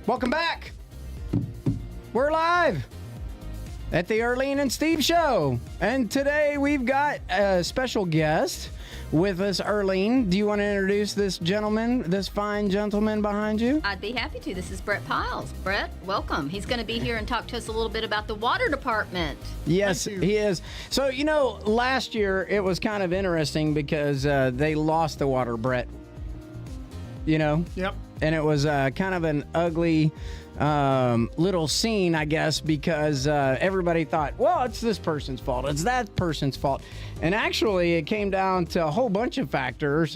Welcome back. We're live at the Earlene and Steve Show. And today we've got a special guest with us, Earlene. Do you want to introduce this gentleman, this fine gentleman behind you? I'd be happy to. This is Brett Pyles. Brett, welcome. He's going to be here and talk to us a little bit about the water department. Yes, he is. So, you know, last year it was kind of interesting because they lost the water, Brett. You know? Yep. And it was kind of an ugly little scene, I guess, because everybody thought, well, it's this person's fault. It's that person's fault. And actually, it came down to a whole bunch of factors,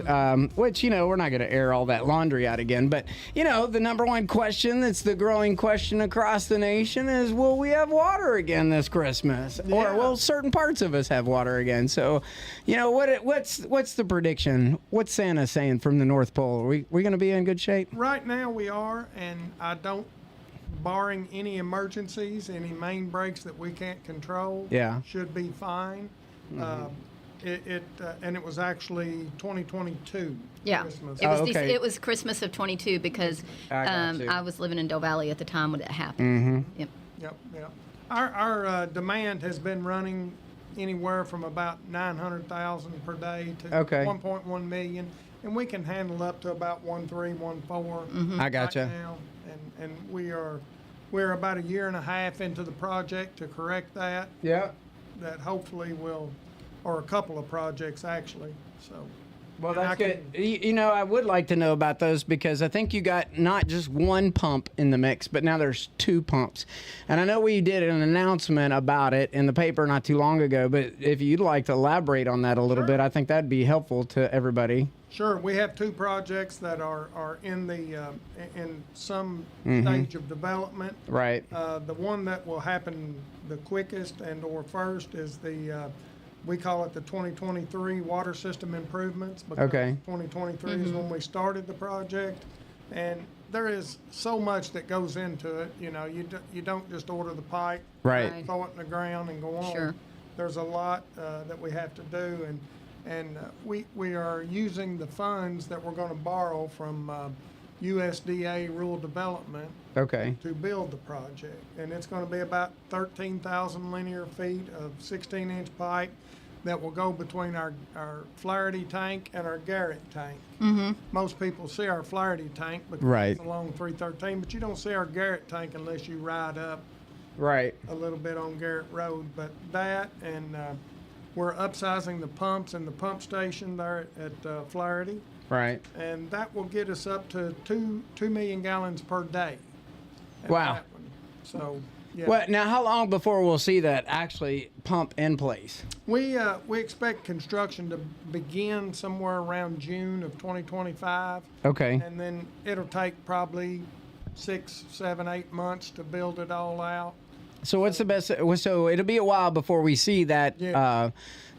which, you know, we're not going to air all that laundry out again. But, you know, the number one question that's the growing question across the nation is, will we have water again this Christmas? Yeah. Or will certain parts of us have water again? So, you know, what's the prediction? What's Santa saying from the North Pole? Are we going to be in good shape? Right now we are, and I don't, barring any emergencies, any main breaks that we can't control, Yeah. should be fine. And it was actually 2022 Yeah. Christmas. It was Oh, okay. it was Christmas of 22 because I got you. I was living in Doe Valley at the time when it happened. Yep. Yep. Our demand has been running anywhere from about 900,000 per day to Okay. 1.1 million, and we can handle up to about 1.3, 1.4. I gotcha. Right now, and we're about a year and a half into the project to correct that. Yeah. That hopefully will, or a couple of projects actually. So. Well, and that's I good. can- You know, I would like to know about those because I think you got not just one pump in the mix, but now there's two pumps. And I know we did an announcement about it in the paper not too long ago, but if you'd like to elaborate on that a little bit, I think that'd be helpful to everybody. Sure, we have two projects that are in in some Mm-hmm. stage of development. Right. The one that will happen the quickest and or first is we call it the 2023 water system improvements. Because Okay. 2023 is when we started the project, and there is so much that goes into it. You know, you don't just order the pipe, Right. Right. throw it in the ground, and go on. Sure. There's a lot that we have to do, and we are using the funds that we're going to borrow from USDA Rural Development Okay. to build the project. And it's going to be about 13,000 linear feet of 16-inch pipe that will go between our Flaherty tank and our Garrett tank. Most people see our Flaherty tank because Right. it's along 313, but you don't see our Garrett tank unless you ride up Right. a little bit on Garrett Road. But that, and we're upsizing the pumps in the pump station there at Flaherty. Right. And that will get us up to 2 million gallons per day. at Wow. that one. So, yeah. Well, now, how long before we'll see that actually pump in place? We expect construction to begin somewhere around June of 2025. Okay. And then it'll take probably 6, 7, 8 months to build it all out. So what's the best? So it'll be a while before we see that Yeah.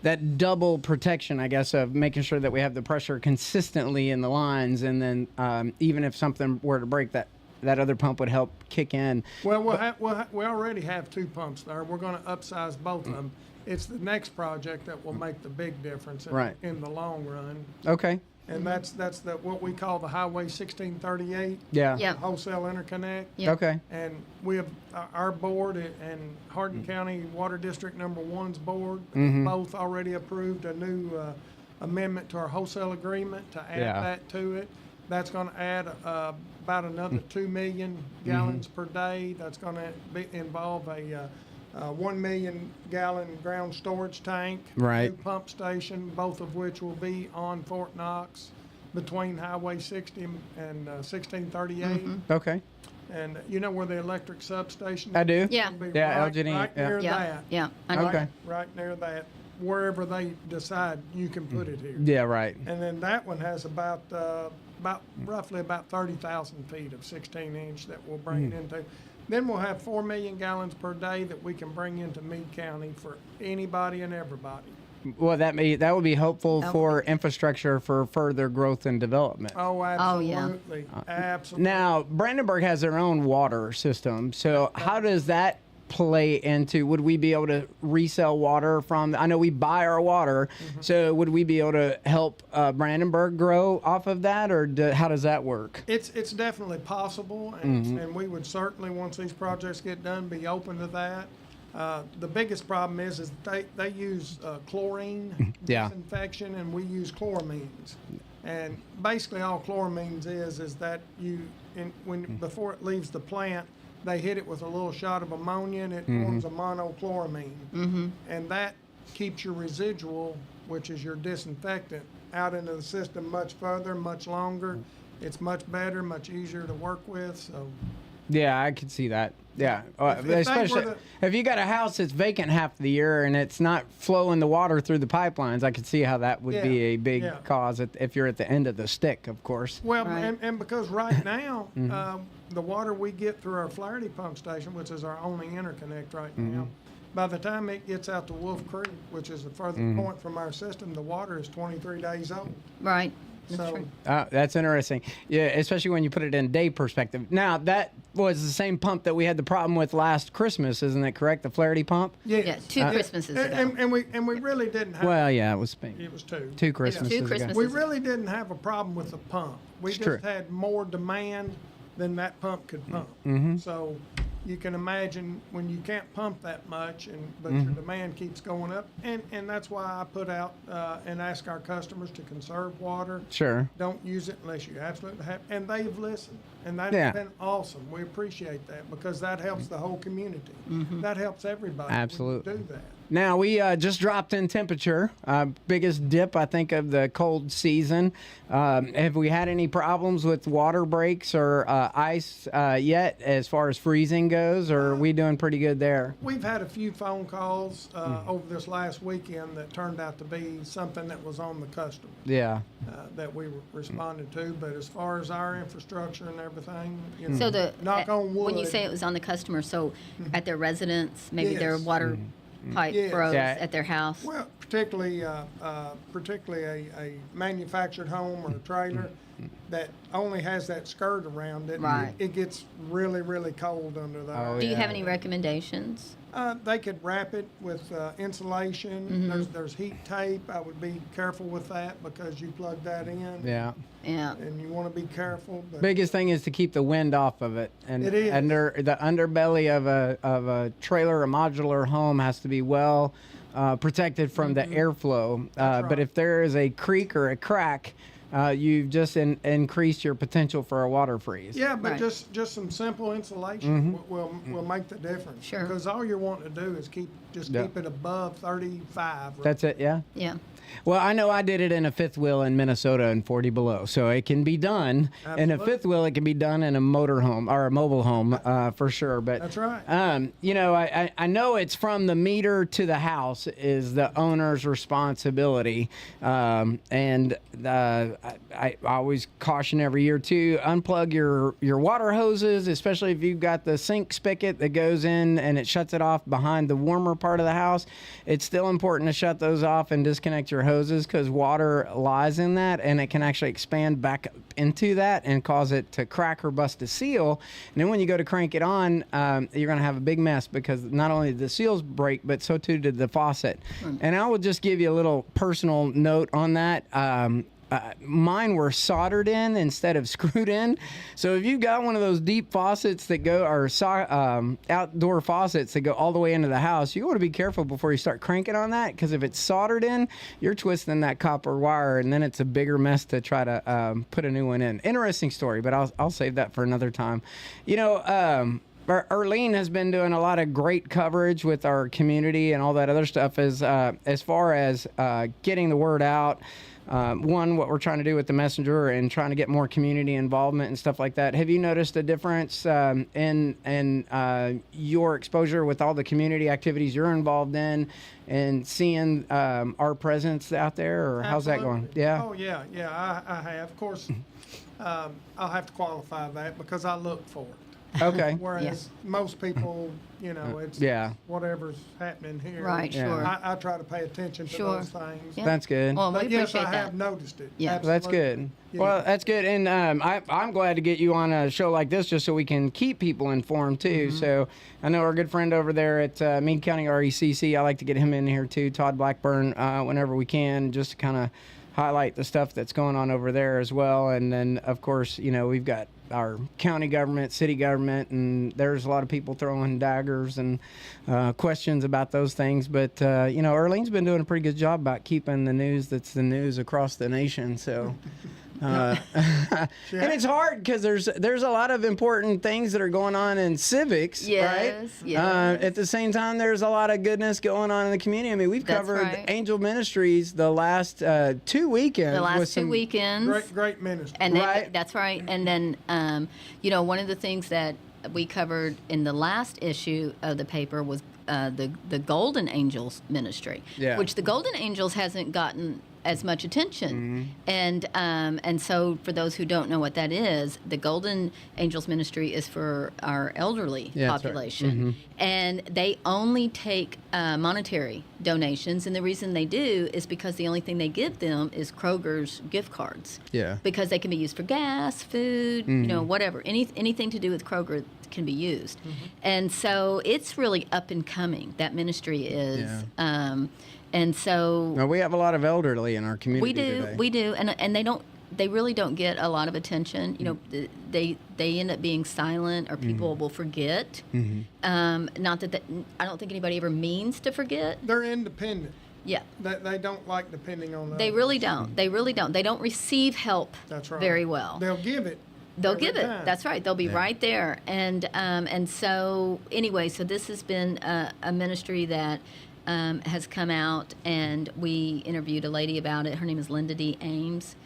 that double protection, I guess, of making sure that we have the pressure consistently in the lines, and then even if something were to break, that other pump would help kick in. Well, we already have 2 pumps there. We're going to upsize both of them. It's the next project that will make the big difference Right. in the long run. Okay. And that's what we call the Highway 1638 Yeah. Yeah. wholesale interconnect. Yeah. Okay. And we have our board and Hardin County Water District Number 1's board both already approved a new amendment to our wholesale agreement to add Yeah. that to it. That's going to add about another 2 million gallons per day. That's going to involve a 1 million gallon ground storage tank, Right. new pump station, both of which will be on Fort Knox between Highway 60 and 1638. Okay. And you know where the electric substation is? I do. Yeah. It'll be Yeah, right, Elgin, right yeah. near Yeah. that. Yeah. I know. Okay. Right near that. Wherever they decide you can put it here. Yeah. Right. And then that one has about roughly about 30,000 feet of 16-inch that we'll bring it into. Then we'll have 4 million gallons per day that we can bring into Meade County for anybody and everybody. Well, that would be helpful That would for infrastructure for further growth and development. Oh, yeah. absolutely. Absolutely. Now, Brandenburg has their own water system. So how does that play into? Would we be able to resell water from? I know we buy our water, so would we be able to help Brandenburg grow off of that, or how does that work? It's definitely possible, and we would certainly, once these projects get done, be open to that. The biggest problem is they use chlorine disinfection, and we use chloramines. And basically, all chloramines is that before it leaves the plant, they hit it with a little shot of ammonia, and it forms a monochloramine, and that keeps your residual, which is your disinfectant, out into the system much further, much longer. It's much better, much easier to work with. So. Yeah, I could see that. Yeah, especially if you got a house that's vacant half the year and it's not flowing the water through the pipelines, I could see how that would be a big cause if you're at the end of the stick, of course. Well, and because right now, the water we get through our Flaherty pump station, which is our only interconnect right now, by the time it gets out to Wolf Creek, which is the furthest point from our system, the water is 23 days old. Right. So, that's interesting. Yeah, especially when you put it in day perspective. Now, that was the same pump that we had the problem with last Christmas, isn't that correct? The Flaherty pump? yes. Yeah, 2 Christmases ago. And we really didn't have. Well, yeah, it was It was 2. 2 Christmases Two ago. Christmases. We really didn't have a problem with the pump. We It's just true. had more demand than that pump could pump. So you can imagine when you can't pump that much, but your demand keeps going up, and that's why I put out and ask our customers to conserve water. Sure. Don't use it unless you absolutely have, and they've listened, and that's Yeah. been awesome. We appreciate that because that helps the whole community. That helps everybody. when you Absolutely. do that. Now, we just dropped in temperature, biggest dip, I think, of the cold season. Have we had any problems with water breaks or ice yet as far as freezing goes, or are we doing pretty good there? We've had a few phone calls over this last weekend that turned out to be something that was on the customer Yeah. that we responded to. But as far as our infrastructure and everything, you know, So knock on wood. when you say it was on the customer, so at their residence, maybe their Yes. water pipe Yes. froze Yeah. at their house. Well, particularly a manufactured home or a trailer that only has that skirt around it. Right. It gets really, really cold under there. Oh, Do you yeah. have any recommendations? They could wrap it with insulation. There's heat tape. I would be careful with that because you plug that in. Yeah. Yeah. And you want to be careful. But Biggest thing is to keep the wind off of it, and It is. under the underbelly of a trailer or modular home has to be well protected from the airflow. But right. if there is a creak or a crack, you've just increased your potential for a water freeze. yeah, but Right. just some simple insulation will make the difference. Sure. Because all you're wanting to do is keep it above 35. That's it. Yeah. Yeah. Well, I know I did it in a fifth wheel in Minnesota in 40 below, so it can be done. In a Absolutely. fifth wheel, it can be done in a motor home or a mobile home for sure. But That's right. you know, I know it's from the meter to the house is the owner's responsibility, and I always caution every year to unplug your water hoses, especially if you've got the sink spigot that goes in and it shuts it off behind the warmer part of the house. It's still important to shut those off and disconnect your hoses because water lies in that and it can actually expand back up into that and cause it to crack or bust a seal. And then when you go to crank it on, you're going to have a big mess because not only did the seals break, but so too did the faucet. And I will just give you a little personal note on that. Mine were soldered in instead of screwed in. So if you've got one of those deep faucets that go, or outdoor faucets that go all the way into the house, you want to be careful before you start cranking on that, because if it's soldered in, you're twisting that copper wire, and then it's a bigger mess to try to put a new one in. Interesting story, but I'll save that for another time. You know, Earlene has been doing a lot of great coverage with our community and all that other stuff as far as getting the word out. One, what we're trying to do with the messenger and trying to get more community involvement and stuff like that. Have you noticed a difference in your exposure with all the community activities you're involved in and seeing our presence out there, or how's that going? Absolutely. Yeah. Oh, yeah, I have. Of course, I'll have to qualify that because I look for it. Okay. Whereas most people, it's Yeah. whatever's happening here. Right, Yeah. sure. I try to pay attention to Sure. those things. Yeah. That's good. Well, we But yes, appreciate I that. have noticed it. Yeah. That's good. Absolutely. Yeah. Well, that's good. And I'm glad to get you on a show like this just so we can keep people informed, too. So I know our good friend over there at Meade County RECC, I like to get him in here, too, Todd Blackburn, whenever we can, just to kind of highlight the stuff that's going on over there as well. And then, of course, we've got our county government, city government, and there's a lot of people throwing daggers and questions about those things. But, Earlene's been doing a pretty good job about keeping the news that's the news across the nation. So, and it's hard because there's a lot of important things that are going on in civics, right? Yes. At the same time, there's a lot of goodness going on in the community. I mean, we've That's covered right. Angel Ministries the last 2 weekends. The last with two some, weekends. Great ministry. And then, Right. that's right. And then, one of the things that we covered in the last issue of the paper was the Golden Angels ministry, Yeah. which the Golden Angels hasn't gotten as much attention. And so for those who don't know what that is, the Golden Angels ministry is for our elderly Yeah, that's right. population. And they only take monetary donations. And the reason they do is because the only thing they give them is Kroger's gift cards. Yeah. Because they can be used for gas, food, whatever. Anything to do with Kroger can be used. And so it's really up and coming. That ministry is. Yeah. And so Well, we have a lot of elderly in our community today. we do, and they really don't get a lot of attention. They end up being silent, or people will forget. Not that I don't think anybody ever means to forget. They're independent. Yeah. They don't like depending on They others. really don't. They really don't. They don't receive help That's right. very well. They'll give it. They'll every give it. time. That's right. They'll be right there. And so anyway, so this has been a ministry that has come out, and we interviewed a lady about it. Her name is Linda D. Ames.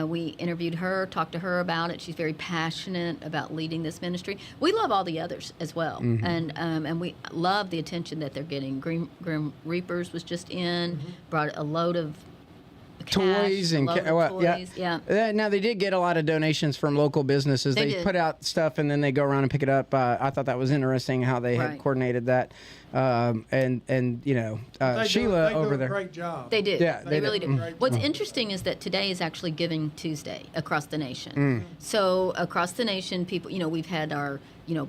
We interviewed her, talked to her about it. She's very passionate about leading this ministry. We love all the others as well, and we love the attention that they're getting. Grim Reapers was just in, brought a load of Toys cash, and a load of toys. yeah. Now they did get a lot of donations from local businesses. They They did. put out stuff and then they go around and pick it up. I thought that was interesting how they had Right. coordinated that. And They Sheila do over a there. great job. They do. Yeah, they they really do. do. Great What's job. interesting is that today is actually Giving Tuesday across the nation. Mm. So across the nation, people, we've had our,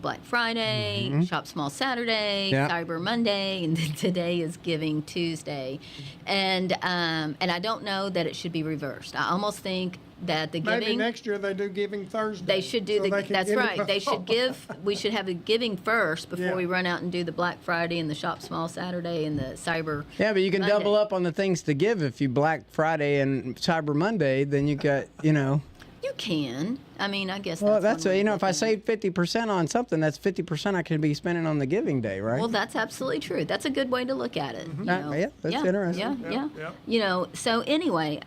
Black Friday, Shop Small Saturday, Yeah. Cyber Monday, and then today is Giving Tuesday. And I don't know that it should be reversed. I almost think that the Maybe giving next year they do Giving Thursday. they should do so they the. can That's give it right. They before. should give. We should have the giving first before Yeah. we run out and do the Black Friday and the Shop Small Saturday and the Cyber. Yeah, but you can Monday. double up on the things to give if you Black Friday and Cyber Monday. Then you got, You can. I mean, I guess. Well, that's that's one way to if look I at it. save 50% on something, that's 50% I could be spending on the giving day, right? Well, that's absolutely true. That's a good way to look at it. You know? Yeah, that's interesting. Yeah. Yep. So anyway,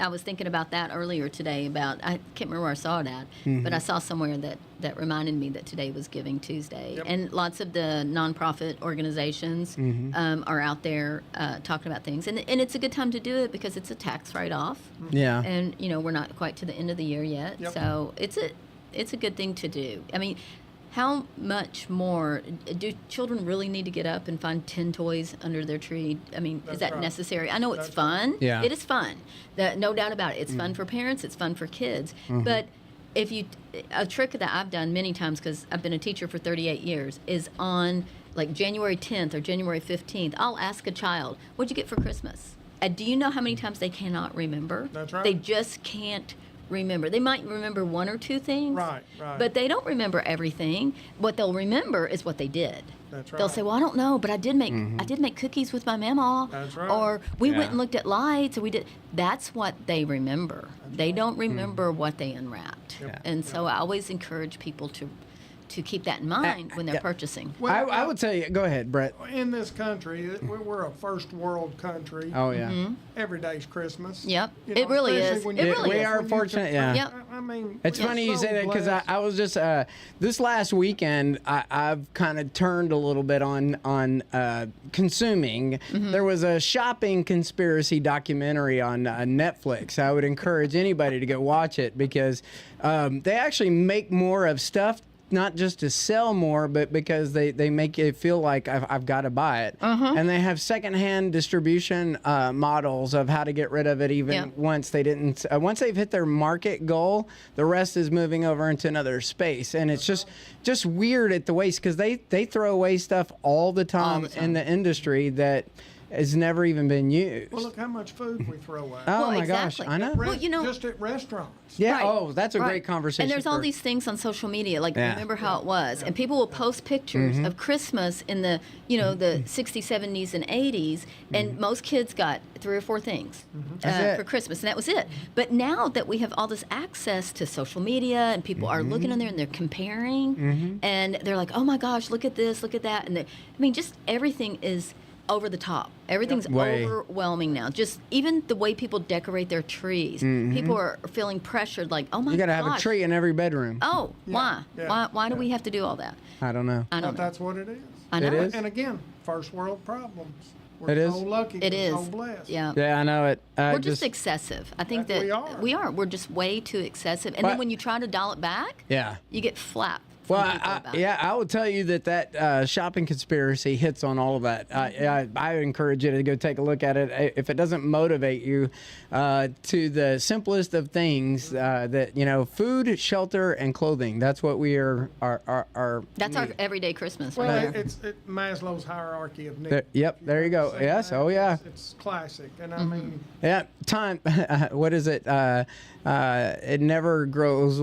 I was thinking about that earlier today. I can't remember where I saw it at, but I saw somewhere that reminded me that today was Giving Tuesday, Yep. and lots of the nonprofit organizations are out there talking about things, and it's a good time to do it because it's a tax write-off. Yeah. And we're not quite to the end of the year yet, Yep. so it's a good thing to do. I mean, how much more do children really need to get up and find 10 toys under their tree? I mean, That's is that right. necessary? I know it's That's fun. Yeah. It is fun. No doubt about it. It's fun for parents. It's fun for kids. But if a trick that I've done many times, because I've been a teacher for 38 years, is on like January 10th or January 15th, I'll ask a child, "What'd you get for Christmas?" Do you know how many times they cannot remember? That's right. They just can't remember. They might remember one or two things. Right. But they don't remember everything. What they'll remember is what they did. That's They'll right. say, "Well, I don't know, but I did make cookies with my mama." That's right. Or we Yeah. went and looked at lights, or we did. That's what they remember. They don't remember what they unwrapped. Yep. And so I always encourage people to keep that in mind when they're yeah. purchasing. Well, I would tell you, go ahead, Brett. in this country, we're a first world country. Oh, yeah. Every day's Christmas. Yep. You It really especially is. when It you- really we is. are when you fortunate, can- yeah. Yep. I mean, It's we're funny you so say that because blessed. I was just this last weekend I've kind of turned a little bit on consuming. There was a shopping conspiracy documentary on Netflix. I would encourage anybody to go watch it because they actually make more of stuff not just to sell more, but because they make it feel like I've got to buy it. And they have secondhand distribution models of how to get rid of it, even once they didn't. Once they've hit their market goal, the rest is moving over into another space, and it's just weird at the waste, because they throw away stuff all the time in the industry that has never even been used. Well, look how much food we throw away. Oh Well, my exactly. gosh, I know. Well, Just at restaurants. Yeah. Right. Oh, that's a Right. great conversation. And there's all for- these things on social media, like Yeah. remember how it was, and people will post pictures of Christmas in the the 60s, 70s, and 80s, and most kids got 3 or 4 things That's for it. Christmas, and that was it. But now that we have all this access to social media, and people are looking on there and they're comparing, and they're like, oh my gosh, look at this, look at that, and just everything is over the top. Everything's Way. overwhelming now. Just even the way people decorate their trees. People are feeling pressured, like, oh my gosh. You got to have a tree in every bedroom. Oh, why? Yeah. Why do we have to do all that? I don't know. I But don't know. that's what it is. I know. It is? And again, first world problems. We're It is? so lucky. It we're is. so blessed. Yeah. Yeah, I know it. We're just excessive. I think that We are. We're just way too excessive. And But- then when you try to dial it back, Yeah. you get flapped. from Well, people about it. I will tell you that shopping conspiracy hits on all of that. I encourage you to go take a look at it. If it doesn't motivate you to the simplest of things, that food, shelter, and clothing. That's what we are. That's our need. everyday Christmas. Well, Right? it's Maslow's hierarchy of needs. Yep. There you go. See Yes. that? Oh yeah. It's classic. And I mean, Yeah. Time. What is it? It never grows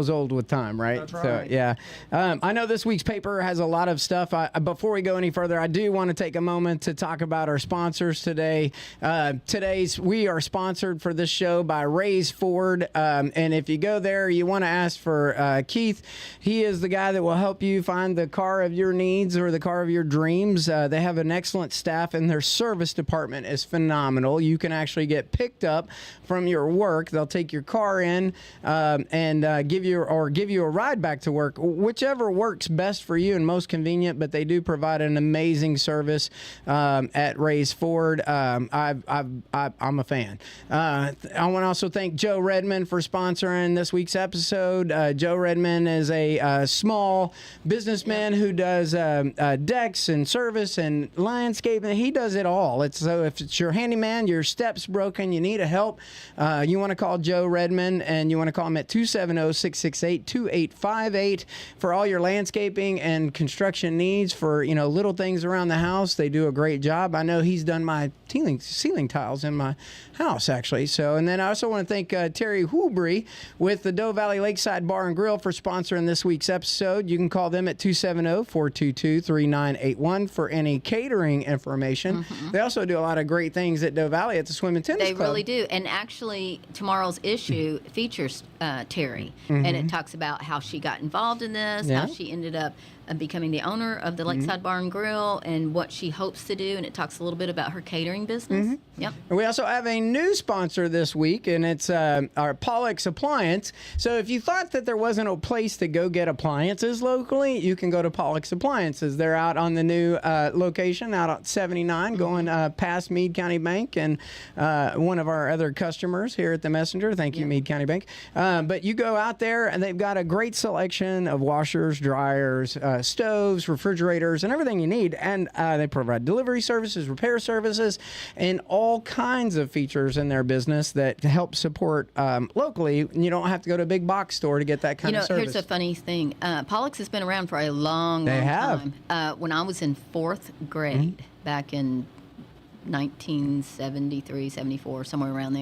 old with time, right? That's So right. yeah. I know this week's paper has a lot of stuff. Before we go any further, I do want to take a moment to talk about our sponsors today. We are sponsored for this show by Ray's Ford, and if you go there, you want to ask for Keith. He is the guy that will help you find the car of your needs or the car of your dreams. They have an excellent staff, and their service department is phenomenal. You can actually get picked up from your work. They'll take your car in and give you a ride back to work, whichever works best for you and most convenient. But they do provide an amazing service at Ray's Ford. I'm a fan. I want to also thank Joe Redmond for sponsoring this week's episode. Joe Redmond is a small businessman who does decks and service and landscaping. He does it all. So if it's your handyman, your steps broken, you need a help, you want to call Joe Redmond, and you want to call him at 270-668-2858 for all your landscaping and construction needs for little things around the house. They do a great job. I know he's done my ceiling tiles in my house, actually. So, and then I also want to thank Terry Hoolbury with the Doe Valley Lakeside Bar and Grill for sponsoring this week's episode. You can call them at 270-422-3981 for any catering information. They also do a lot of great things at Doe Valley at the Swim and Tennis They Club. really do. And actually, tomorrow's issue features Terry, and it talks about how she got involved in this, Yeah. how she ended up becoming the owner of the Lakeside Bar and Grill, and what she hopes to do. And it talks a little bit about her catering business. Yep. And we also have a new sponsor this week, and it's our Pollock's Appliance. So if you thought that there wasn't a place to go get appliances locally, you can go to Pollock's Appliances. They're out on the new location out at 79, going past Meade County Bank, and one of our other customers here at the Messenger. Thank you, Meade County Bank. But you go out there, and they've got a great selection of washers, dryers, stoves, refrigerators, and everything you need. And they provide delivery services, repair services, and all kinds of features in their business that help support locally. You don't have to go to a big box store to get that kind of service. Here's a funny thing. Pollock's has been around for a long They have. time. When I was in 4th grade, back in 1973, 74, somewhere around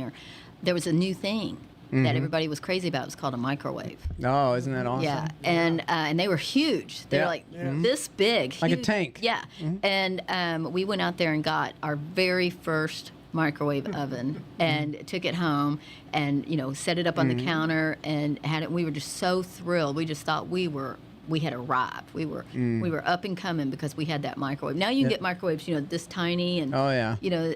there was a new thing that everybody was crazy about. It was called a microwave. Oh, isn't that awesome? Yeah, and they were huge. They were like this big, Like a huge. tank. Yeah, and we went out there and got our very first microwave oven and took it home and set it up on the counter and had it. We were just so thrilled. We just thought we had arrived. We were up and coming because we had that microwave. Now you can get microwaves, this tiny, and Oh, yeah.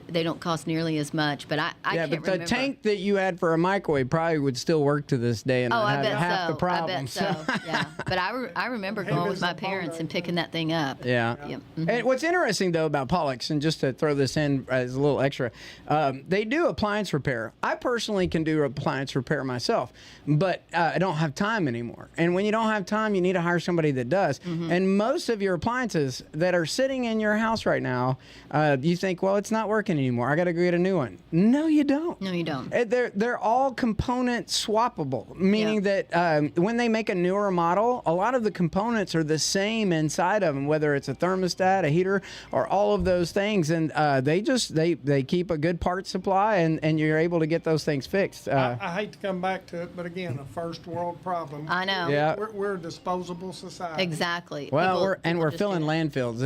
they don't cost nearly as much. But I Yeah, can't but the remember. tank that you had for a microwave probably would still work to this day and Oh, not I have bet half so. the problems. I bet so. Yeah, but I remember going with my parents and picking that thing up. Yeah. Yep. And what's interesting, though, about Pollock's, and just to throw this in as a little extra, they do appliance repair. I personally can do appliance repair myself, but I don't have time anymore. And when you don't have time, you need to hire hire somebody that does. And most of your appliances that are sitting in your house right now, you think, well, it's not working anymore. I got to go get a new one. No, you don't. No, you don't. They're all component swappable, meaning that when they make a newer model, a lot of the components are the same inside of them, whether it's a thermostat, a heater, or all of those things. And they keep a good part supply, and you're able to get those things fixed. I hate to come back to it, but again, a first world problem. I know. Yeah. We're a disposable society. Exactly. Well, People we're just filling do that.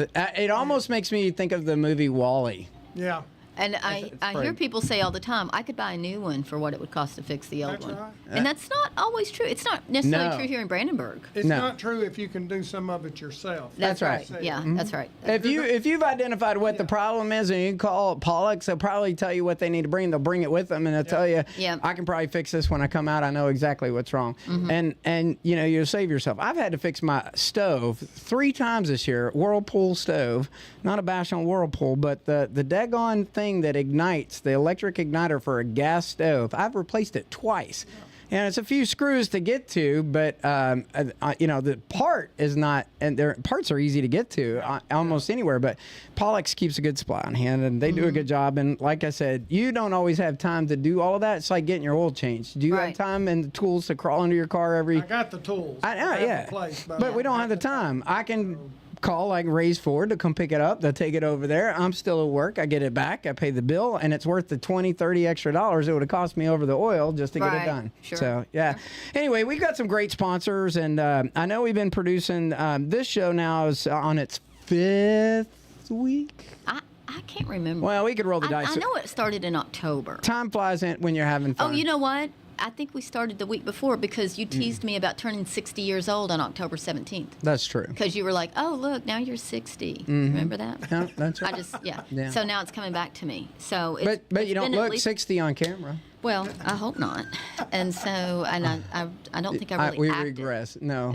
landfills. It almost makes me think of the movie Wall-E. Yeah. And I hear people say all the time, I could buy a new one for what it would cost to fix the old That's one. right. And that's not always true. It's not necessarily No. true here in Brandenburg. It's No. not true if you can do some of it yourself. That's right. Yeah, that's right. If you've identified what the problem is and you call Pollux, they'll probably tell you what they need to bring. They'll bring it with them and they'll tell you, Yeah. I can probably fix this when I come out. I know exactly what's wrong. And you'll save yourself. I've had to fix my stove 3 times this year, Whirlpool stove. Not a bash on Whirlpool, but the daggone thing that ignites, the electric igniter for a gas stove, I've replaced it twice. And it's a few screws to get to, but the part is not, and their parts are easy to get to almost anywhere. But Pollux keeps a good supply on hand, and they do a good job. And like I said, you don't always have time to do all of that. It's like getting your oil changed. Do you have Right. time and the tools to crawl into your car every? I got the tools. I know, have yeah. the place, but we don't have the time. I can call like Ray's Ford to come pick it up. They'll take it over there. I'm still at work. I get it back. I pay the bill, and it's worth the $20, $30 extra it would have cost me over the oil just to get it Right. done. Sure. So yeah. Anyway, we've got some great sponsors, and I know we've been producing this show now is on its 5th week. I can't remember. Well, we could roll the dice. I know it started in October. Time flies when you're having Oh, fun. you know what? I think we started the week before because you teased me about turning 60 years old on October 17th. That's true. Because you were like, oh, look, now you're 60. Remember that? No, that's right. I just, yeah. Yeah. So now it's coming back to me. So it's, But you it's don't been at look least- 60 on camera. Well, I hope not. And so, and I don't think I really we acted. regress. No.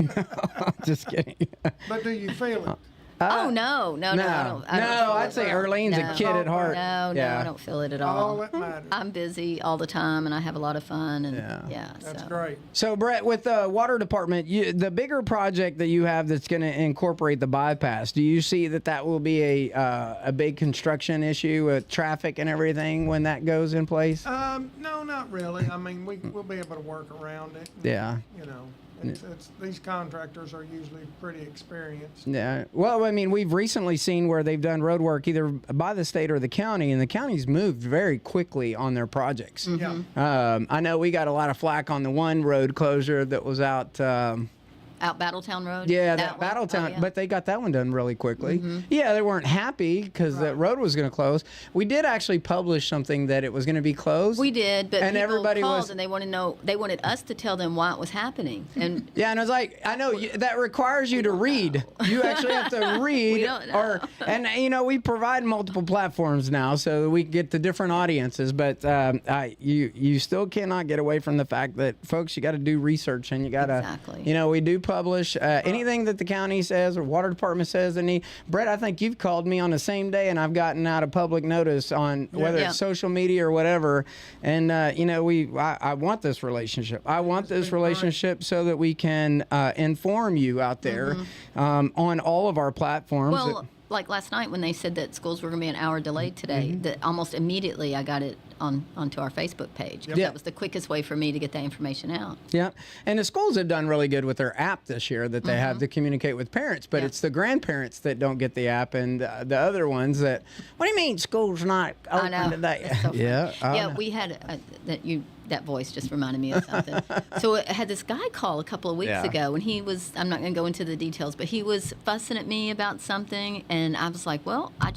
No, just kidding. But do you feel it? Oh, no, I don't feel I'd it. say Earlene's a kid at heart. No, Yeah. I don't feel it at All all. that matters. I'm busy all the time, and I have a lot of fun, and Yeah. That's so. great. So, Brett, with the water department, the bigger project that you have that's going to incorporate the bypass, do you see that will be a big construction issue with traffic and everything when that goes in place? No, not really. I mean, we'll be able to work around it. Yeah. You know, it's these contractors are usually pretty experienced. Yeah. Well, I mean, we've recently seen where they've done road work either by the state or the county, and the county's moved very quickly on their projects. Yeah. I know we got a lot of flack on the one road closure that was out. Out Battletown Road? Yeah, That that one? Battletown, Oh, yeah. but they got that one done really quickly. Yeah, they weren't happy because the road was going to close. We did actually publish something that it was going to be closed. We did, but And people everybody called was- and they wanted us to tell them why it was happening. And Yeah, and I was like, I know that requires you to read. You actually have to read. We don't know. And we provide multiple platforms now so that we can get to different audiences. But you still cannot get away from the fact that, folks, you got to do research and you got to. Exactly. We do publish anything that the county says or water department says they need. Brett, I think you've called me on the same day, and I've gotten out a public notice on whether Yeah. it's social media or whatever. And I want this relationship. I want this relationship so that we can inform you out there on all of our platforms. well, like last night when they said that schools were going to be an hour delayed today, that almost immediately I got it onto our Facebook page. Yeah. That was the quickest way for me to get that information out. Yeah, and the schools have done really good with their app this year that they have to communicate with parents, but Yeah. it's the grandparents that don't get the app, and the other ones that. What do you mean school's not I open know. today? It's so funny. Yeah, I Yeah, know. we had that voice just reminded me of something. So I had this guy call a couple of weeks Yeah. ago, and he was, I'm not going to go into the details, but he was fussing at me about something, and I was like, well, I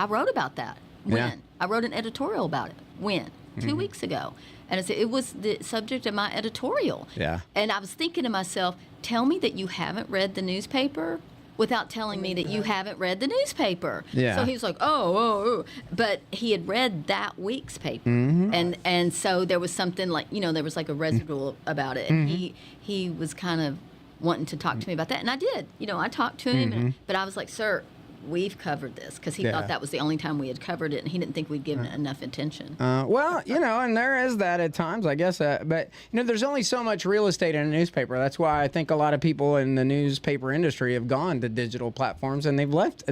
wrote about that. When? Yeah. I wrote an editorial about it. When? 2 weeks ago. And I said, it was the subject of my editorial. Yeah. And I was thinking to myself, tell me that you haven't read the newspaper without telling me that you haven't read the newspaper. Yeah. So he was like, oh. But he had read that week's paper. And so there was something like, there was like a residue about it. And he was kind of wanting to talk to me about that. And I did. I talked to him. But I was like, sir, we've covered this, because he Yeah. thought that was the only time we had covered it, and he didn't think we'd given it enough attention. Well, and there is that at times, I guess. But there's only so much real estate in a newspaper. That's why I think a lot of people in the newspaper industry have gone to digital platforms, and they've left.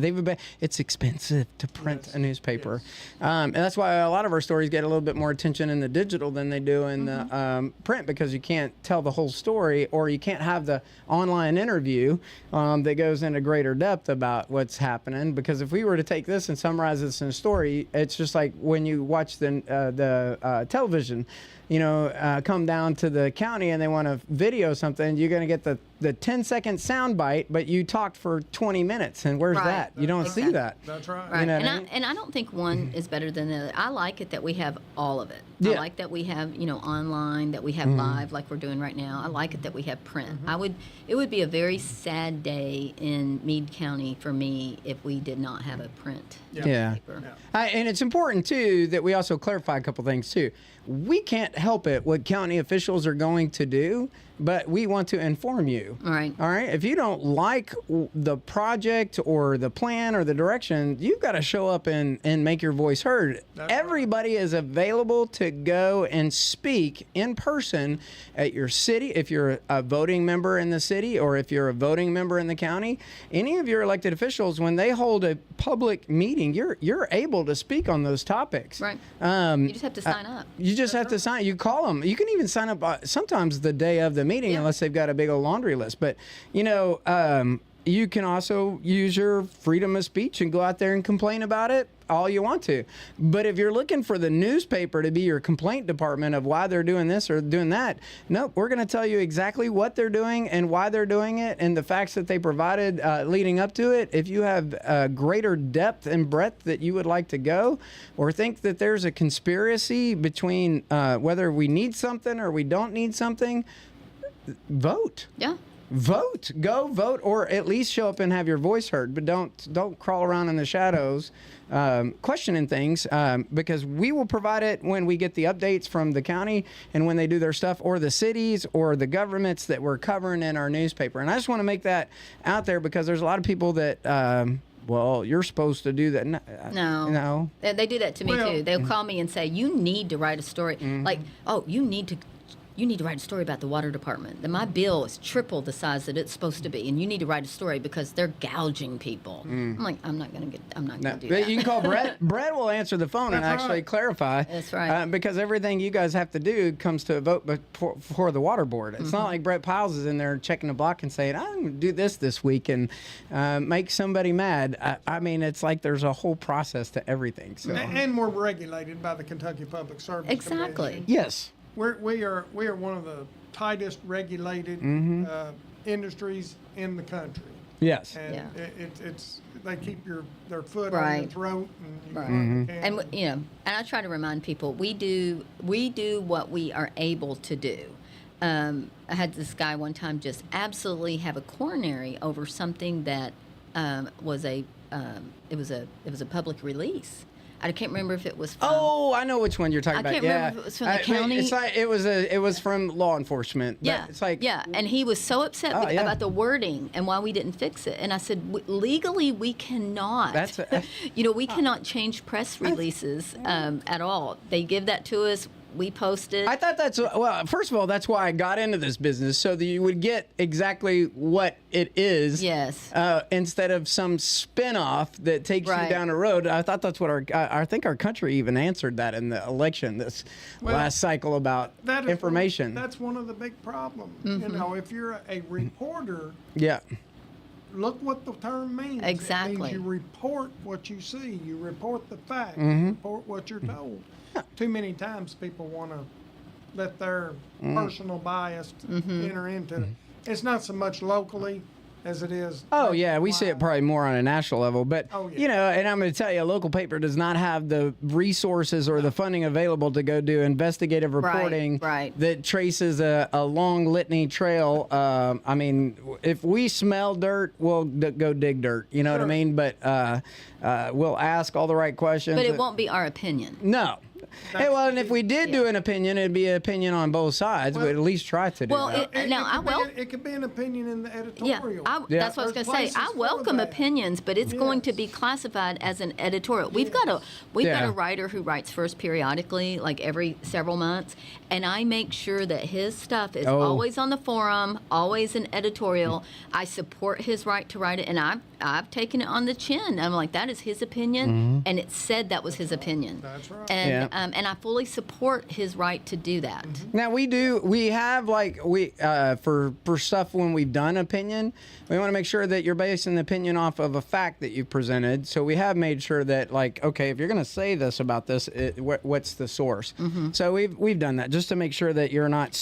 It's expensive to print a newspaper, and that's why a lot of our stories get a little bit more attention in the digital than they do in the print, because you can't tell the whole story, or you can't have the online interview that goes into greater depth about what's happening. Because if we were to take this and summarize this in a story, it's just like when you watch the television, come down to the county and they want to video something, you're going to get the 10-second sound bite, but you talked for 20 minutes, and where's Right. that? You don't see that. That's right. Right. You know and, what I I, mean? and I don't think one is better than the other. I like it that we have all of it. Yeah. I like that we have, online, that we have live like we're doing right now. I like it that we have print. It would be a very sad day in Meade County for me if we did not have a print Yeah. newspaper. And it's important, too, that we also clarify a couple things, too. We can't help it what county officials are going to do, but we want to inform you. All right. All right. If you don't like the project or the plan or the direction, you've got to show up and make your voice heard. That's Everybody is available to go and speak in person at your city. If you're a voting member in the city, or if you're a voting member in the county, any of your elected officials, when they hold a public meeting, you're able to speak on those topics. Right. You just have to sign up. You just have to sign. You call them. You can even sign up sometimes the day of the meeting, Yeah. unless they've got a big old laundry list. But you can also use your freedom of speech and go out there and complain about it all you want to. But if you're looking for the newspaper to be your complaint department of why they're doing this or doing that, nope, we're going to tell you exactly what they're doing and why they're doing it and the facts that they provided leading up to it. If you have greater depth and breadth that you would like to go, or think that there's a conspiracy between whether we need something or we don't need something, vote. Yeah. Vote. Go vote, or at least show up and have your voice heard. But don't crawl around in the shadows questioning things, because we will provide it when we get the updates from the county and when they do their stuff, or the cities or the governments that we're covering in our newspaper. And I just want to make that out there, because there's a lot of people that well, you're supposed to do that. No. They do that to me too. They'll call me and say, you need to write a story. Like, oh, you need to write a story about the water department. That my bill is triple the size that it's supposed to be, and you need to write a story because they're gouging people. I'm like, I'm not going to do that. You can call Brett. Brett will answer the phone and That's actually right. clarify. That's right. Because everything you guys have to do comes to a vote for the water board. It's not like Brett Pyles is in there checking the block and saying, I'm going to do this week and make somebody mad. I mean, it's like there's a whole process to everything. So And we're regulated by the Kentucky Public Service Exactly. Commission. yes. We are one of the tightest regulated industries in the country. Yes. And Yeah. it's they keep their foot on your Right. throat. And you Right. can't- And and I try to remind people, we do what we are able to do. I had this guy one time just absolutely have a coronary over something that was a public release. I can't remember if it was from, Oh, I know which one you're talking I about. can't remember if it was from the But county. It's like it was from law enforcement. But Yeah, it's like and he was so upset yeah. about the wording and why we didn't fix it. And I said, legally, we cannot. We cannot change press releases at all. They give that to us. We post it. I thought first of all, that's why I got into this business, so that you would get exactly what it is. Yes. Instead of some spin-off that takes you Right. down a road. I thought that's what I think our country even answered that in the election this last cycle about that is information. That's one of the big problems. You know, if you're a reporter, yeah. look what the term means. It Exactly. means you report what you see. You report the facts. Mm-hmm. You report what you're told. Too many times people want to let their personal bias enter into it. It's not so much locally as it is. Oh, yeah, we see it probably more on a national level. But, Oh, yeah. and I'm going to tell you, a local paper does not have the resources or the funding available to go do investigative reporting right. that traces a long litany trail. I mean, if we smell dirt, we'll go dig dirt. You know what I Sure. mean? But We'll ask all the right questions. But it won't be our opinion. No. Hey, well, and if we did do an opinion, it'd be an opinion on both sides. We'd at least try to do that. It could be an opinion in the editorial. That's what I was going to say. I welcome opinions, but it's going to be classified as an editorial. We've got a writer who writes first periodically, like every several months, and I make sure that his stuff is always on the forum, always an editorial. I support his right to write it, and I've taken it on the chin. I'm like, that is his opinion, and it said that was his opinion. That's right. And I fully support his right to do that. Now we have for stuff when we've done opinion, we want to make sure that you're basing the opinion off of a fact that you've presented. So we have made sure that, like, okay, if you're going to say this about this, what's the source? So we've done that just to make sure that you're not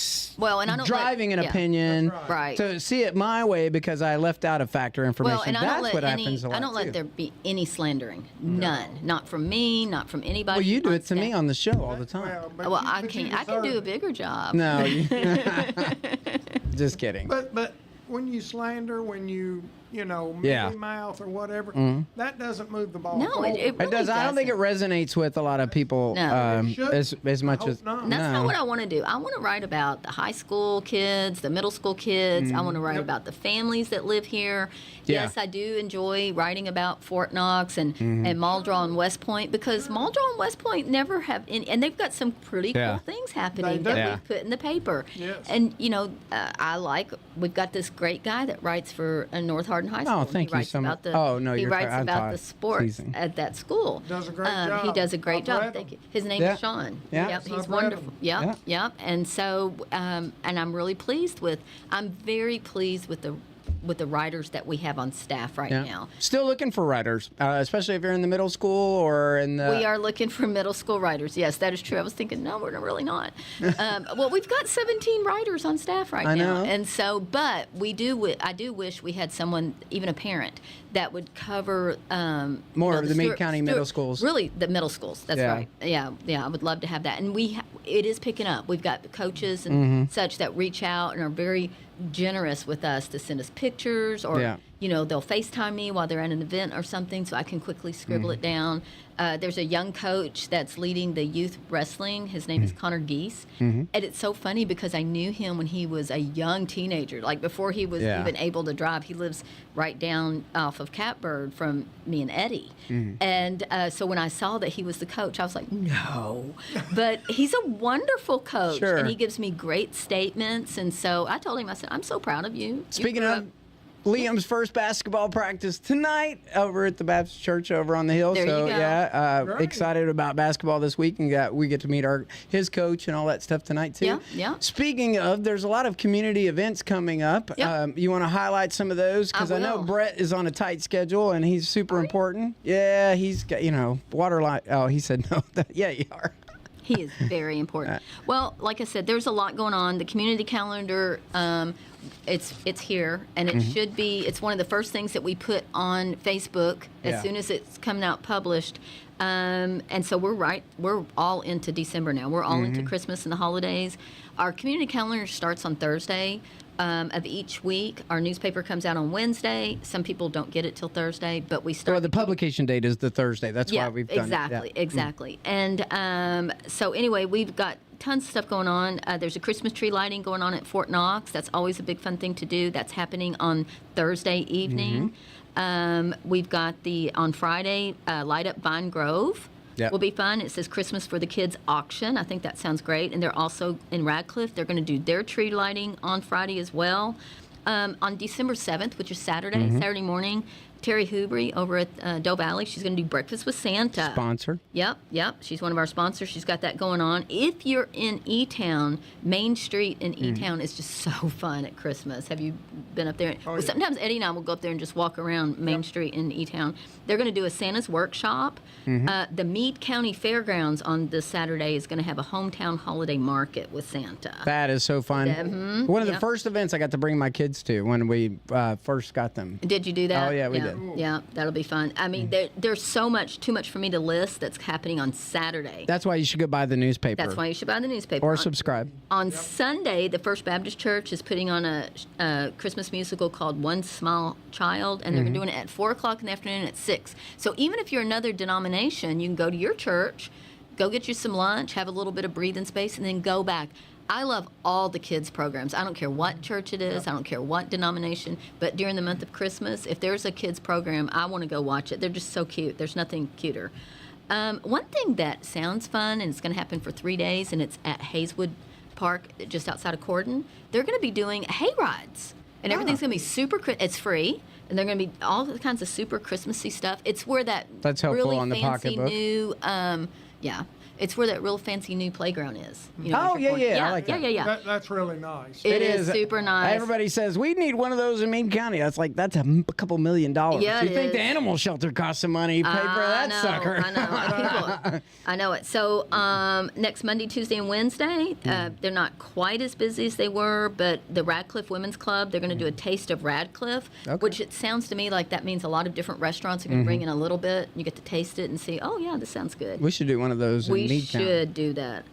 driving an opinion to see it my way because I left out a factor information. Well, and that's what happens a lot. I don't let there be any slandering. None. Not from me, not from anybody. Well, you do it to me on the show all the time. Well, I can do a bigger job. No. Just kidding. But when you slander, when you mealy mouth or whatever, that doesn't move the ball. No, forward. it really doesn't. I don't think it resonates with a lot of people as much as. Not. That's not what I want to do. I want to write about the high school kids, the middle school kids. I want to write about the families that live here. Yeah. Yes, I do enjoy writing about Fort Knox and Muldrow and West Point because Muldrow and West Point never have any, and they've got some pretty cool things happening that we've put in the paper. Yes. And we've got this great guy that writes for North Hardin High School. Oh, thank you so much. He writes about the sports at that school. Does a great job. He does a great job. Thank you. His name is Sean. Yeah. Yep, he's wonderful. Yep. And so, and I'm really pleased I'm very pleased with the writers that we have on staff right now. Still looking for writers, especially if you're in the middle school or in the... We are looking for middle school writers. Yes, that is true. I was thinking, no, we're really not. Well, we've got 17 writers on staff right now. And so, but I do wish we had someone, even a parent, that would cover... more of the Meade County middle schools. Really, the middle schools. That's right. Yeah, I would love to have that. And it is picking up. We've got coaches and such that reach out and are very generous with us to send us pictures or they'll FaceTime me while they're at an event or something so I can quickly scribble it down. There's a young coach that's leading the youth wrestling. His name is Connor Geese. And it's so funny because I knew him when he was a young teenager, like before he was even able to drive. He lives right down off of Catbird from me and Eddie. And so when I saw that he was the coach, I was like, no. But he's a wonderful coach. Sure. And he gives me great statements. And so I told him, I said, I'm so proud of you. Speaking of Liam's first basketball practice tonight over at the Baptist Church over on the hill. There you go. Excited about basketball this week, and we get to meet his coach and all that stuff tonight too. Yeah. Speaking of, there's a lot of community events coming up. You want to highlight some of those because I know Brett is on a tight schedule and he's super important. Yeah, he's got water line. Oh, he said no. Yeah, you are. He is very important. Well, like I said, there's a lot going on. The community calendar, it's here, and it should be. It's one of the first things that we put on Facebook as soon as it's coming out published. And so we're all into December now. We're all into Christmas and the holidays. Our community calendar starts on Thursday of each week. Our newspaper comes out on Wednesday. Some people don't get it till Thursday, but we start. Well, the publication date is the Thursday. That's why we've done it. Exactly. And so anyway, we've got tons of stuff going on. There's a Christmas tree lighting going on at Fort Knox. That's always a big fun thing to do. That's happening on Thursday evening. We've got on Friday, Light Up Vine Grove. Will be fun. It says Christmas for the Kids auction. I think that sounds great. And they're also in Radcliffe. They're going to do their tree lighting on Friday as well. On December 7th, which is Saturday morning, Terry Hubry over at Doe Valley, she's going to do Breakfast with Santa. Sponsor. Yep. She's one of our sponsors. She's got that going on. If you're in E-Town, Main Street in E-Town is just so fun at Christmas. Have you been up there? Sometimes Eddie and I will go up there and just walk around Main Street in E-Town. They're going to do a Santa's workshop. The Meade County Fairgrounds on this Saturday is going to have a hometown holiday market with Santa. That is so fun. One of the first events I got to bring my kids to when we first got them. Did you do that? Oh, yeah, we did. Yeah, that'll be fun. I mean, there's too much for me to list that's happening on Saturday. That's why you should go buy the newspaper. That's why you should buy the newspaper. Or subscribe. On Sunday, the First Baptist Church is putting on a Christmas musical called One Small Child, and they're doing it at 4 o'clock in the afternoon and at 6. So even if you're another denomination, you can go to your church, go get you some lunch, have a little bit of breathing space, and then go back. I love all the kids' programs. I don't care what church it is. I don't care what denomination. But during the month of Christmas, if there's a kids' program, I want to go watch it. They're just so cute. There's nothing cuter. One thing that sounds fun, and it's going to happen for 3 days, and it's at Hayeswood Park, just outside of Corden. They're going to be doing hay rides, and everything's going to be super. It's free, and they're going to be all kinds of super Christmassy stuff. It's where that's helpful really on the fancy pocketbook. New. It's where that real fancy new playground is. You know, Oh, yeah, I like that. Yeah. That's really nice. It is super nice. Everybody says we need one of those in Meade County. That's that's a couple $1 million. Yeah, you it think is. the animal shelter costs some money? Pay for that sucker. I know. I know it. So next Monday, Tuesday, and Wednesday, they're not quite as busy as they were, but the Radcliffe Women's Club, they're going to do a taste of Radcliffe, which it sounds to me like that means a lot of different restaurants are going to bring in a little bit. You get to taste it and see, oh, yeah, this sounds good. We should do one of those in We Meade County. should do that.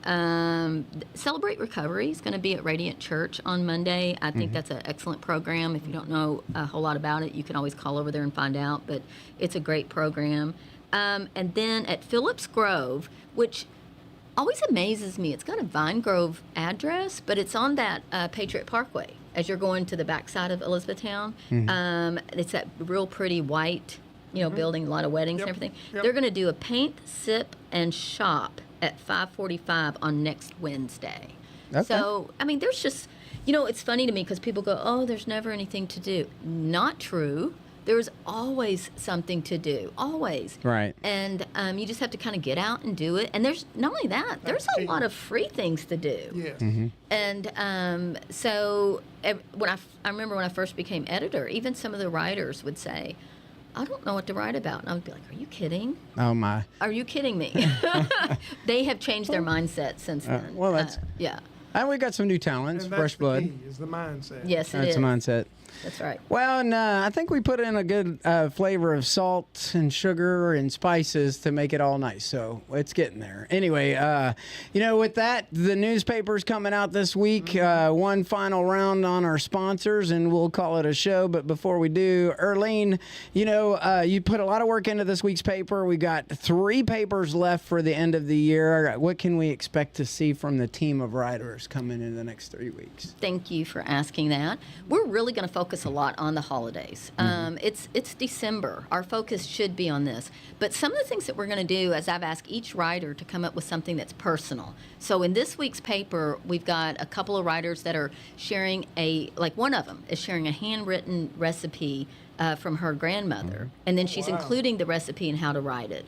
Celebrate Recovery is going to be at Radiant Church on Monday. I think that's an excellent program. If you don't know a whole lot about it, you can always call over there and find out. But it's a great program. And then at Phillips Grove, which always amazes me, it's got a Vine Grove address, but it's on that Patriot Parkway as you're going to the backside of Elizabethtown. It's that real pretty white, building, a lot of weddings and everything. They're going to do a paint, sip, and shop at 5:45 on next Wednesday. Okay. So, I mean, there's just, it's funny to me because people go, oh, there's never anything to do. Not true. There's always something to do, always. Right. And you just have to kind of get out and do it. And there's not only that, there's a lot of free things to do. Yes. And so when I remember when I first became editor, even some of the writers would say, I don't know what to write about. And I would be like, are you kidding? Oh, my. Are you kidding me? They have changed their mindset since then. Well, that's... yeah. And we got some new talents, And fresh that's blood. the key, is the mindset. Yes, it That's is. a mindset. That's right. Well, and I think we put in a good flavor of salt and sugar and spices to make it all nice. So it's getting there. Anyway, with that, the newspaper's coming out this week. One final round on our sponsors, and we'll call it a show. But before we do, Earlene, you put a lot of work into this week's paper. We got 3 papers left for the end of the year. What can we expect to see from the team of writers coming in the next 3 weeks? Thank you for asking that. We're really going to focus a lot on the holidays. It's December. Our focus should be on this. But some of the things that we're going to do, as I've asked each writer to come up with something that's personal. So in this week's paper, we've got a couple of writers that are sharing one of them is sharing a handwritten recipe from her grandmother, and then she's including the recipe and how to write it.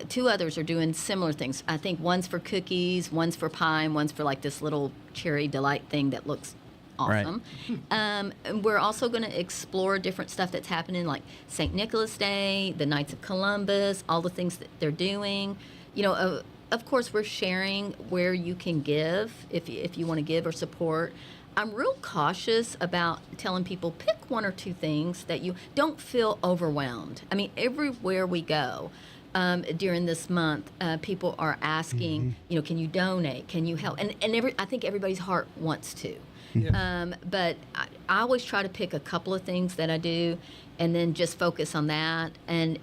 2 others are doing similar things. I think one's for cookies, one's for pie, and one's for like this little cherry delight thing that looks awesome. And we're also going to explore different stuff that's happening, like St. Nicholas Day, the Knights of Columbus, all the things that they're doing. Of course, we're sharing where you can give if you want to give or support. I'm real cautious about telling people pick 1 or 2 things that you don't feel overwhelmed. I mean, everywhere we go during this month, people are asking, can you donate? Can you help? And I think everybody's heart wants to. But I always try to pick a couple of things that I do and then just focus on that. And,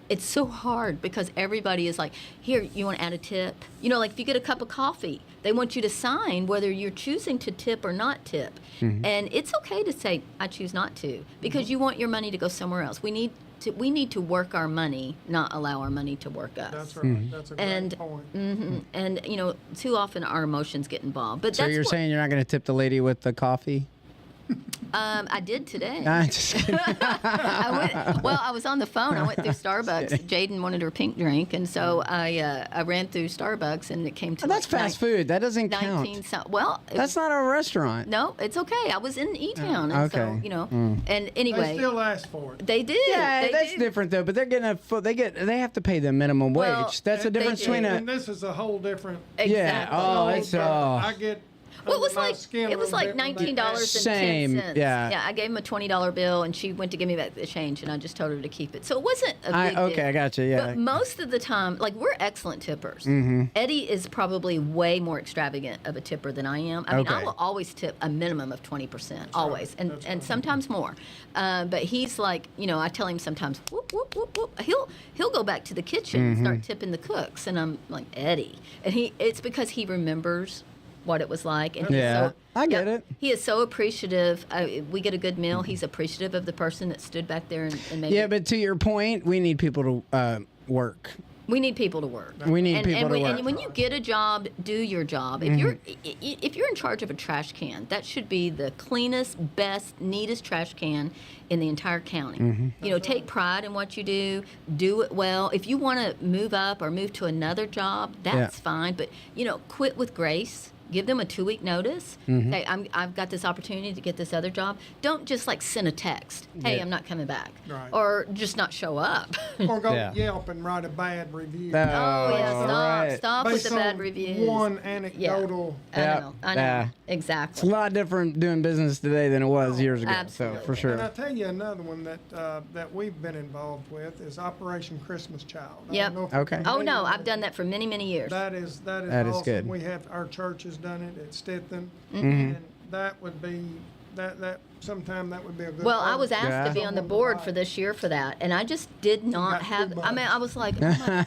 it's so hard because everybody is like, here, you want to add a tip? Like if you get a cup of coffee, they want you to sign whether you're choosing to tip or not tip. And it's okay to say, I choose not to, because you want your money to go somewhere else. We need to work our money, not allow our money to work us. That's right. That's a great point. And too often our emotions get involved. But So that's you're saying you're not going to tip the lady with the coffee? I did today. I'm just kidding. I was on the phone. I went through Starbucks. Jaden wanted her pink drink, and so I ran through Starbucks, and it came to That's fast food. That doesn't 19 count. That's not a restaurant. No, it's okay. I was in E-Town, and okay. so and anyway, They still ask for it. they did. Yeah, They that's did. different though. But they're getting they have to pay the minimum Well, wage. That's the they difference do. between And this is a whole different. yeah. Exactly. Oh, it's I get Well, it was my like skin a it was little like bit when they Same, $19.10. yeah. Yeah, I gave him a $20 bill, and she went to give me back the change, and I just told her to keep it. So it wasn't a big deal. Okay, I got you. Yeah. But most of the time, like, we're excellent tippers. Mm-hmm. Eddie is probably way more extravagant of a tipper than I am. I mean, I Okay. will always tip a minimum of 20%, always, and That's and right. sometimes more. But he's like, I tell him sometimes, whoop whoop whoop whoop. He'll go back to the kitchen and start tipping the cooks, and I'm like, Eddie, and it's because he remembers what it was like, and he's Yeah, so, I get it. He is so appreciative. We get a good meal. He's appreciative of the person that stood back there and made. Yeah, but to your point, we need people to work. We need people to work. We need people to work. And when you get a job, do your job. If you're in charge of a trash can, that should be the cleanest, best, neatest trash can in the entire county. Take pride in what you do it well. If you want to move up or move to another job, that's fine. But quit with grace. Give them a 2-week notice. Say, I've got this opportunity to get this other job. Don't just like send a text. Hey, Yeah. I'm not coming back. Right. Or just not show up. Or go Yeah. Yelp and write a bad review. Oh yeah, right. stop with Based the bad on reviews. one anecdotal. I know. Yeah. It's a Exactly. lot different doing business today than it was years ago. Absolutely. So for sure. And I'll tell you another one that we've been involved with is Operation Christmas Child. I Yep. don't know if you're Okay. Oh familiar no, with I've done that for many, many years. That is That is awesome. good. We have our church has done it at Stithen, Mm-hmm. and that would be that sometime that would be a good. Well, I was program. asked to be on the board for this year for that, and I just did not got have. too I mean, much. I was like, oh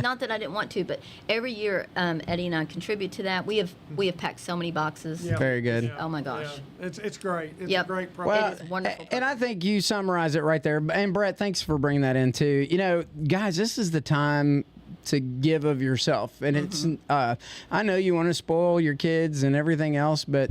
not that I didn't want to, but every year Eddie and I contribute to that. We have packed so many boxes. Yeah. Very good. Oh my gosh. Yeah. It's great. It's Yep. a great program. Well, It is a wonderful and I think you summarize it right there. And Brett, thanks for bringing that in too. Guys, this is the time to give of yourself, and it's. I know you want to spoil your kids and everything else, but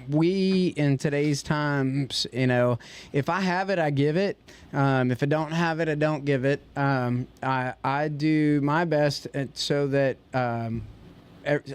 we in today's times, if I have it, I give it. If I don't have it, I don't give it. I do my best so that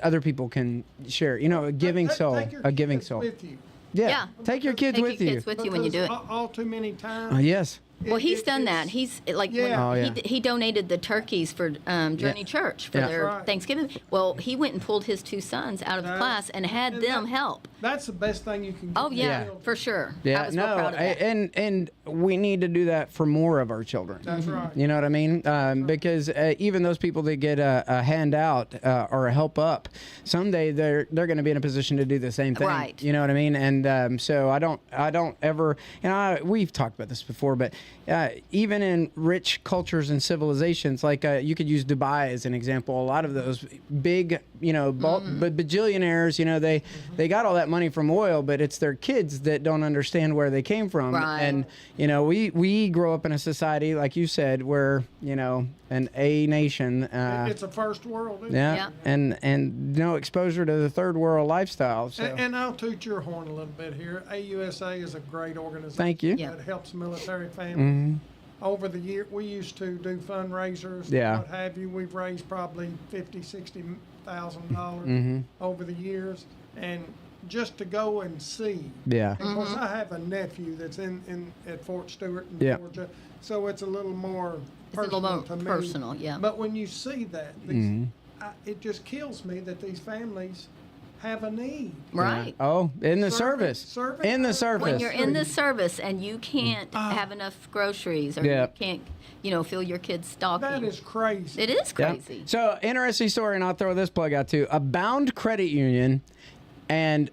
other people can share. A giving soul, Take your a giving kids soul. with you. Yeah. Take your kids Take with your you. kids with you when you do it. Because all too many times. Yes. Well, he's done that. He's like when Yeah. Oh, yeah. he donated the turkeys for Journey Church for Yeah. their That's right. Thanksgiving. Well, he went and pulled his 2 sons out of the That- class and had and them that- help. That's the best thing you can. Get Oh yeah, Yeah. for sure. Yeah, I was real proud of that. and we need to do that for more of our children. That's right. You know what I mean? Because even those people that get a handout or a help up, someday they're going to be in a position to do the same thing. Right. You know what I mean? And so I don't ever. We've talked about this before, but even in rich cultures and civilizations, like you could use Dubai as an example. A lot of those big, bajillionaires, they got all that money from oil, but it's their kids that don't understand where they came from. Right. And we grow up in a society, like you said, where an A nation. It's a first world. Isn't it? Yeah, Yeah. and no exposure to the third world lifestyle. So And I'll toot your horn a little bit here. AUSA is a great organization. Thank you. Yeah. That helps military families. Over the year, we used to do fundraisers. Yeah. What have you? We've raised probably $50,000-$60,000 over the years, and just to go and see. yeah, Of course, I have a nephew that's at Fort Stewart in Yeah. Georgia, so it's a little more It's a personal little more to me. personal, yeah. But when you see that, it just kills me that these families have a need. Right. Oh, in the Serving- service. serving In the our- service. When you're in the service and you can't have enough groceries or Yeah. you can't, fill your kids' stocking. That is crazy. It is Yeah. crazy. So interesting story, and I'll throw this plug out too. A Bound Credit Union and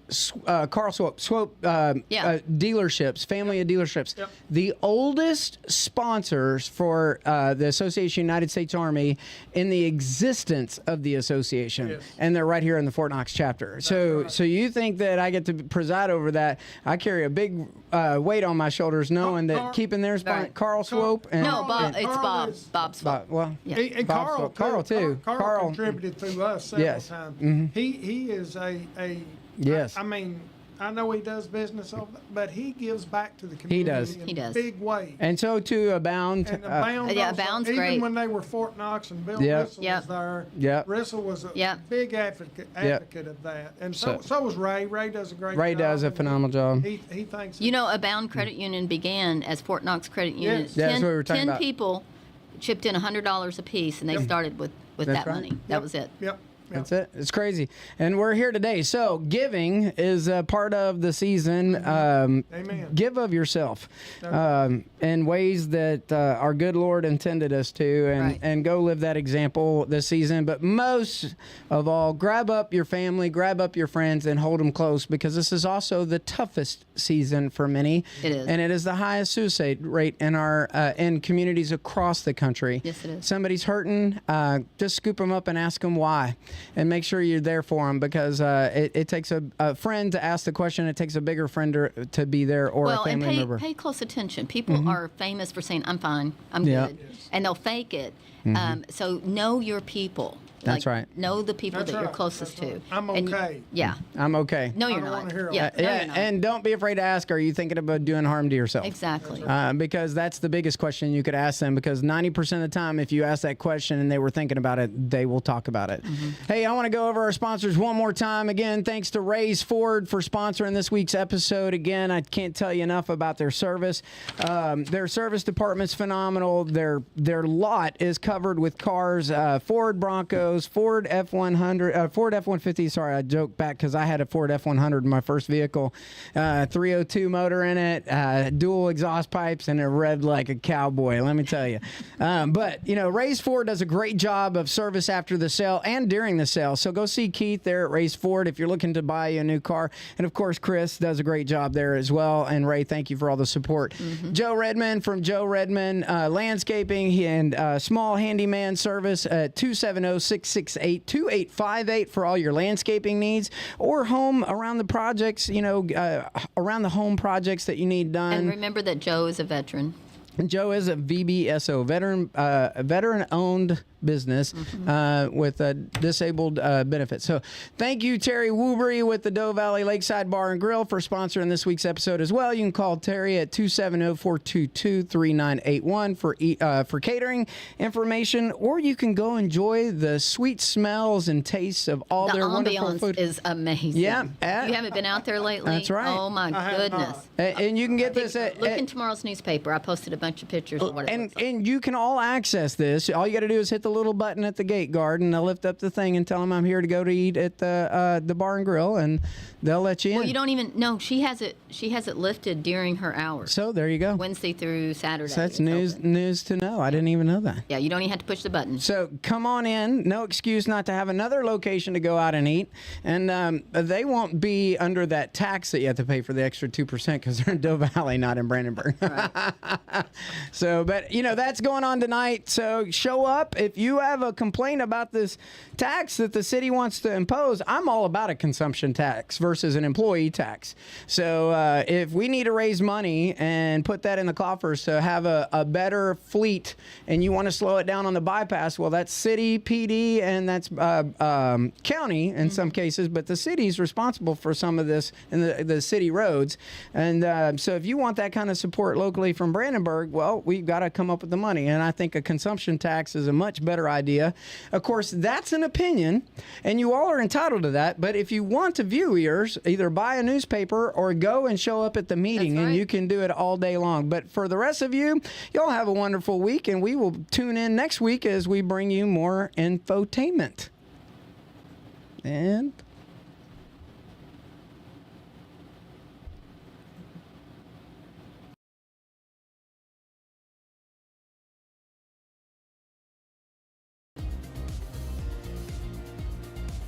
Carl Swope dealerships, family of dealerships. Yep. The oldest sponsors for the Association United States Army in the existence of the association, Yes. and they're right here in the Fort Knox chapter. So you think that I get to preside over that? I carry a big weight on my shoulders, knowing that Carl- keeping their sponsor, Right. Carl Swope and No, Bob. It's Carl Bob. is- Bob's fault. well, And Bob Carl, Swope. Carl too. Carl contributed through us several Yes. times. He is a Yes. I mean, I know he does business, but he gives back to the community does. in He does. big ways. And so too, Abound. And Abound Yeah, also, Abound's even great. when they were Fort Knox and Bill Yep. Rissell Yep. was there, Yep. Rissell was a Yep. big advocate of that. And So- so was Ray. Ray does a great job. Ray does a and phenomenal job. He thinks Abound Credit Union began as Fort Knox Credit Union. Yes. Yeah, that's what we were talking 10 about. people chipped in $100 apiece, and they started with That's that right. money. That was it. Yep. That's it. It's crazy. And we're here today. So giving is a part of the season. Amen. Give of yourself in ways that our good Lord intended us to, and go live that example this season. But most of all, grab up your family, grab up your friends, and hold them close, because this is also the toughest season for many. It is. And it is the highest suicide rate in our in communities across the country. Yes, it is. Somebody's hurting, just scoop them up and ask them why, and make sure you're there for them, because it takes a friend to ask the question. It takes a bigger friend to be there, or a family member. Pay close attention. People are famous for saying, "I'm fine, I'm Yeah. good," and they'll fake it. So know your people. That's right. Know the people That's that you're right. closest That's to. right. I'm And okay. yeah. I'm okay. No, you're I don't not. wanna hear Yeah. it. No, Yeah, you're not. and don't be afraid to ask, are you thinking about doing harm to yourself? Exactly. Because that's the biggest question you could ask them, because 90% of the time, if you ask that question and they were thinking about it, they will talk about it. Hey, I want to go over our sponsors one more time. Again, thanks to Ray's Ford for sponsoring this week's episode. Again, I can't tell you enough about their service. Their service department's phenomenal. Their lot is covered with cars, Ford Broncos, Ford F-100, Ford F-150. Sorry, I joked back because I had a Ford F-100 in my first vehicle. 302 motor in it, dual exhaust pipes, and it revved like a cowboy, let me tell you. But, Ray's Ford does a great job of service after the sale and during the sale. So go see Keith there at Ray's Ford if you're looking to buy a new car. And, of course, Chris does a great job there as well. And, Ray, thank you for all the support. Joe Redmond from Joe Redmond Landscaping and Small Handyman Service at 270-668-2858 for all your landscaping needs, or home around the projects, around the home projects that you need done. And remember that Joe is a veteran. And Joe is a VBSO, veteran-owned business with disabled benefits. So thank you, Terry Woobury with the Doe Valley Lakeside Bar and Grill, for sponsoring this week's episode as well. You can call Terry at 270-422-3981 for catering information, or you can go enjoy the sweet smells and tastes of all their wonderful food. The ambiance is amazing. Yeah. You haven't been out there lately? That's right. Oh, my goodness. And you can get this at... Look in tomorrow's newspaper. I posted a bunch of pictures of what it looks like. And you can all access this. All you got to do is hit the little button at the gate guard, and they'll lift up the thing and tell them I'm here to go to eat at the bar and grill, and they'll let you in. Well, you don't even know. She has it lifted during her hours. So there you go. Wednesday through Saturday. So that's it's news open. to know. I didn't even know that. Yeah, you don't even have to push the button. So come on in. No excuse not to have another location to go out and eat. And they won't be under that tax that you have to pay for the extra 2%, because they're in Doe Valley, not in Brandenburg. Right. So, but that's going on tonight. So show up. If you have a complaint about this tax that the city wants to impose, I'm all about a consumption tax versus an employee tax. So if we need to raise money and put that in the coffers to have a better fleet, and you want to slow it down on the bypass, well, that's city, PD, and that's county in some cases, but the city's responsible for some of this in the city roads. And so if you want that kind of support locally from Brandenburg, well, we've got to come up with the money. And I think a consumption tax is a much better idea. Of course, that's an opinion, and you all are entitled to that. But if you want to view yours, either buy a newspaper or go and show up at the meeting, That's right. and you can do it all day long. But for the rest of you, y'all have a wonderful week, and we will tune in next week as we bring you more infotainment. And